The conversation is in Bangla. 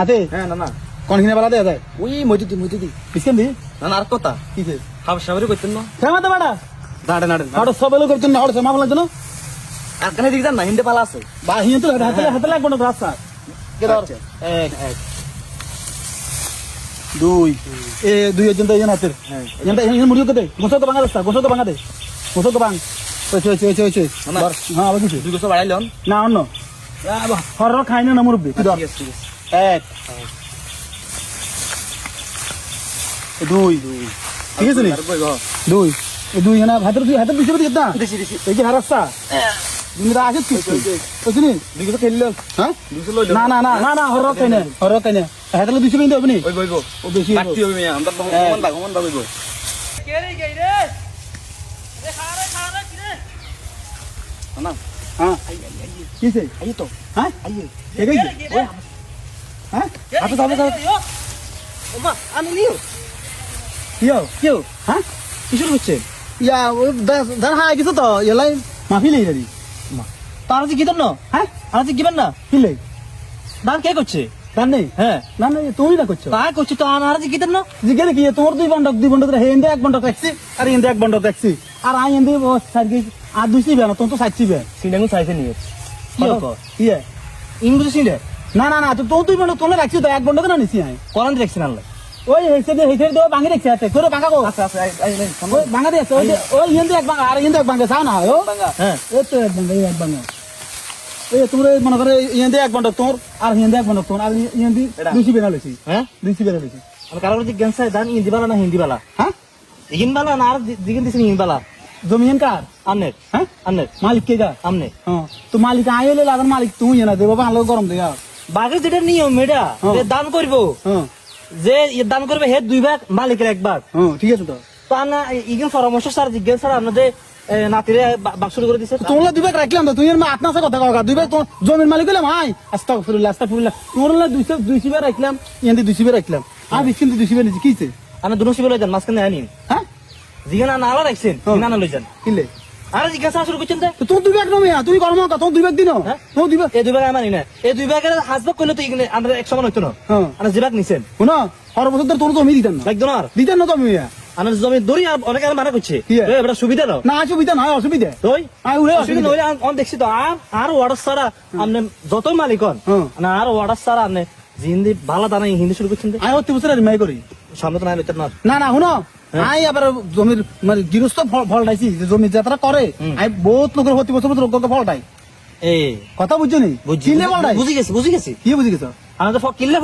আছে হ্যাঁ না না কোন কিনে বেলা দেয়া যায় ওই মইতে দি বিস্কেন দি না না আর কথা কিছে খাবার সাবারে করতেন না কেমন বাড়া দাঁড়ে নাড়ে আড়ো সব এলো করছেন না আড়ো মা বলেন না আর কানে দিক না হিন্দে পালা আছে বা হিয়ে তো হাতে হাতে লাগবে না রাস্তা কে ধর এক দুই এ দুই জন তো এজন হাতের এজনটা এজন মুড়িও দে গোসো তো ভাঙা রাস্তা গোসো তো ভাঙা দে গোসো তো ভাঙ ওই হ্যাঁ আবার কিছু দুই বছর বাড়াইলন না অন্য হর খাই না মুরব্বী তুই ধর এক দুই ঠিক আছে নি দুই এই দুই না হাতের দুই হাতের দিছে না দিছি এই যে হারাস্তা তুমি তো আসিস কি বুঝলি দুই বছর খেললো হ্যাঁ দুই বছর লইলো না না না না না হর খাই না হাতের দিছে বিন্দু আপনি ওই বইবো ও বেশি বাকি হবে মিয়া আমরা ভগবান দা বইবো কে রে গই রে রে খারে কি রে না হ্যাঁ কিসে আই তো হ্যাঁ আইয়ে কে গই হ্যাঁ আপনি যাবে ওমা আমি নিও কিও হ্যাঁ কিশোর হচ্ছে ইয়া দান হাই কিছু তো এলাই মাফি লই রে তার যে কিদন না হ্যাঁ আর যে কিবেন না কি লই দান কে করছে দান নেই হ্যাঁ না না তুমি না করছো তাই করছে তো আর যে কিদন না জিজ্ঞাসা কি তোমার দুই বন্ডক হে ইন্দে এক বন্ডক রাখছি আর ইন্দে এক বন্ডক রাখছি আর আই ইন্দে সাইড আর দুইছি বে না তুমি তো সাইডছি বে সিনেমু চাইছে নিয়ে কি কর ইয়ে ইংলিশ সিনে না না না তুই বন্ডক তোলে রাখছি তো এক বন্ডক না নিছি আই কোরআন দেখছেন আল্লাহ ওই হেসে দে ভাঙি রাখছি আছে তোরে ভাঙা গো আচ্ছা আচ্ছা আই ওই ভাঙা দে ওই ইন্দে এক ভাঙা আর ইন্দে এক ভাঙা চাও না ও হ্যাঁ এই তো এক ভাঙা এক ভাঙা এই তোমরা মনে করে ইন্দে এক বন্ডক তোর আর ইন্দে এক বন্ডক তোর আর ইন্দে দুইছি বে না লইছি হ্যাঁ দুইছি বে না লইছি আর কারো যে গেনসাই দান হিন্দি বালা না হিন্দি বালা হ্যাঁ ইগিন বালা না আর দিগিন দিছেন ইগিন বালা জমিন কার আন্নের হ্যাঁ আন্নের মালিক কে যা আমনে হ্যাঁ তো মালিক আইলে লাগান মালিক তুই না দে বাবা আলো গরম দে বাগের যেটা নিয়ম এটা যে দান করবো হ্যাঁ যে দান করবে হে দুই ভাগ মালিকের এক ভাগ হ্যাঁ ঠিক আছে তো তো আনা ইগিন পরামর্শ স্যার জিজ্ঞেস স্যার আপনাদের নাতিরে বাক শুরু করে দিছে তোমরা দুই ভাগ রাখলাম তো তুই এর মা আপনার কথা কওয়া দুই ভাগ তো জমির মালিক হলাম আই আস্তাগফিরুল্লাহ তোমরা দুইশি বার রাখলাম ইয়ান্দি দুইশি বার রাখলাম আর বিশ কিন্তু দুইশি বার নিছি কিছে আমি দুনো শিবে লই যান মাঝখানে আনিন হ্যাঁ জিগানা না আলা রাখছেন জিগানা লই যান কিলে আর জিজ্ঞাসা শুরু করছেন তো তুই দুই ভাগ নমিয়া তুই কর্ম কথা তুই দুই ভাগ দিন হ্যাঁ? তুই দুই ভাগ এই দুই ভাগ আমি মানি না এই দুই ভাগের হাজবাগ করলে তো ইগনে আমরা এক সমান হইতো না হ্যাঁ আর যে ভাগ নিছেন শোনো সর্বছর তোর তোর জমি দিতেন না লাগতো না আর দিতেন না তুমি আর জমি দড়ি আর অনেক আর মানা করছে কি? এটা সুবিধা নাও না অসুবিধা নয় অসুবিধা তুই আই উড়ে অসুবিধা অসুবিধা নইলে অন দেখছি তো আর ওয়াটার সারা আপনি যত মালিক হন হ্যাঁ। না আর ওয়াটার সারা আপনি হিন্দি ভালো দানা হিন্দি শুরু করছেন আই অতি বছর রিমাই করি সামনে তো নাই লইতেন না না না শুনো আই আবার জমির মানে গৃহস্থ ফল ডাইছি জমি যাত্রা করে আই বহুত লোকের প্রতি বছর ফল ডাই এই কথা বুঝছো নি বুঝছি কিলে ফল ডাই বুঝি গেছি কি বুঝি গেছো আমি তো কিনলে